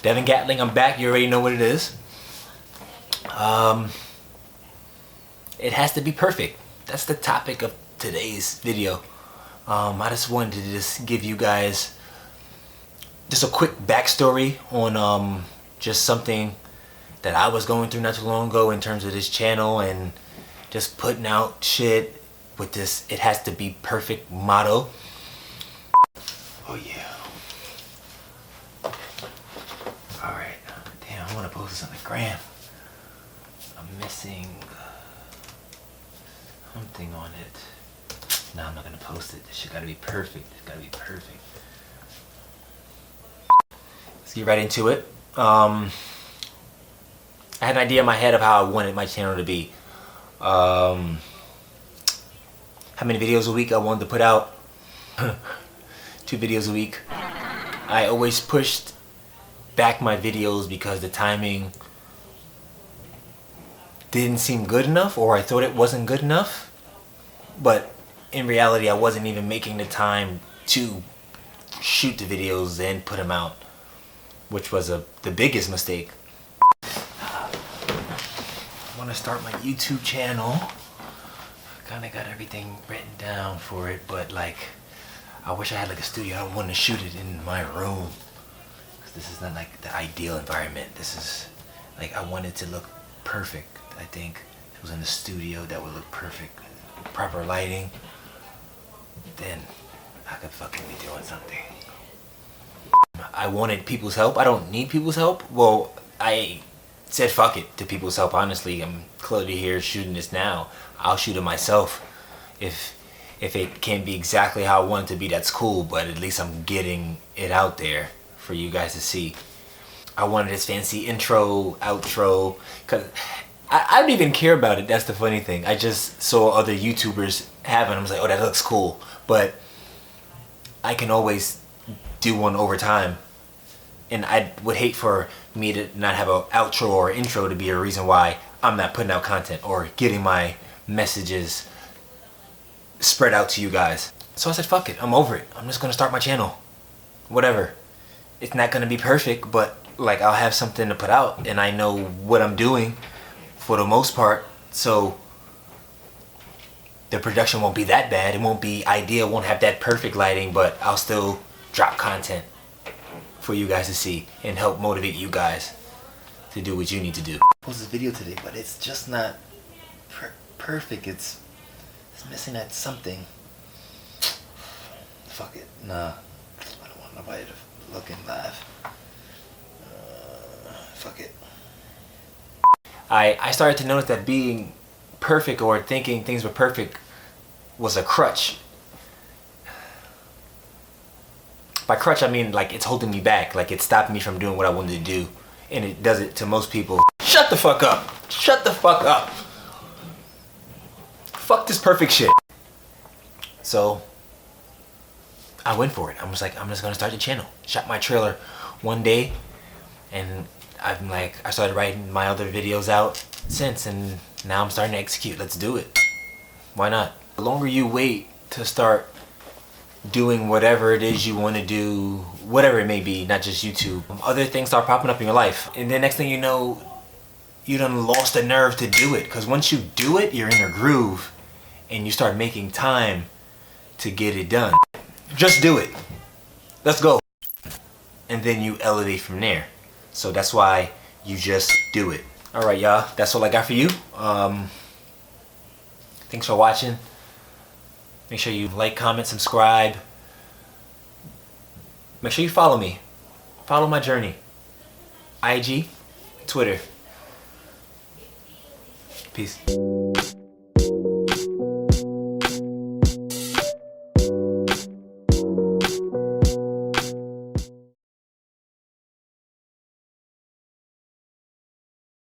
Devin Gatling, I'm back. You already know what it is. It has to be perfect. That's the topic of today's video. I just wanted to just give you guys just a quick backstory on just something that I was going through not too long ago in terms of this channel and just putting out shit with this "it has to be perfect" motto. Oh yeah. Alright. Damn, I want to post this on the gram. I'm missing something on it. No, I'm not gonna post it. This shit gotta be perfect. It's gotta be perfect. Let's get right into it. I had an idea in my head of how I wanted my channel to be. How many videos a week I wanted to put out. 2 videos a week. I always pushed back my videos because the timing didn't seem good enough, or I thought it wasn't good enough. But in reality, I wasn't even making the time to shoot the videos and put them out, which was the biggest mistake. I want to start my YouTube channel. I kind of got everything written down for it, but like, I wish I had like a studio. I don't want to shoot it in my room. This is not like the ideal environment. This is like, I want it to look perfect. I think if it was in the studio, that would look perfect. Proper lighting, then I could fucking be doing something. I wanted people's help. I don't need people's help. Well, I said fuck it to people's help, honestly. I'm clearly here shooting this now. I'll shoot it myself. If it can't be exactly how I want it to be, that's cool, but at least I'm getting it out there for you guys to see. I wanted this fancy intro, outro, because I don't even care about it. That's the funny thing. I just saw other YouTubers have it. I was like, oh, that looks cool. But I can always do one over time. And I would hate for me to not have an outro or intro to be a reason why I'm not putting out content or getting my messages spread out to you guys. So I said, fuck it. I'm over it. I'm just going to start my channel. Whatever. It's not going to be perfect, but like, I'll have something to put out and I know what I'm doing for the most part, so the production won't be that bad. It won't be ideal, won't have that perfect lighting, but I'll still drop content for you guys to see and help motivate you guys to do what you need to do. I posted this video today, but it's just not perfect. It's missing that something. Fuck it. Nah, I don't want nobody to look and laugh. Fuck it. I started to notice that being perfect or thinking things were perfect was a crutch. By crutch, I mean like it's holding me back, like it's stopping me from doing what I wanted to do, and it does it to most people. Shut the fuck up! Shut the fuck up! Fuck this perfect shit. So I went for it. I was like, I'm just gonna start the channel. Shot my trailer one day, and I started writing my other videos out since, and now I'm starting to execute. Let's do it. Why not? The longer you wait to start doing whatever it is you want to do, whatever it may be, not just YouTube, other things start popping up in your life. And then next thing you know, you done lost the nerve to do it. Because once you do it, you're in a groove and you start making time to get it done. Just do it. Let's go. And then you elevate from there. So that's why you just do it. Alright, y'all. That's all I got for you. Thanks for watching. Make sure you like, comment, subscribe. Make sure you follow me. Follow my journey. IG, Twitter. Peace.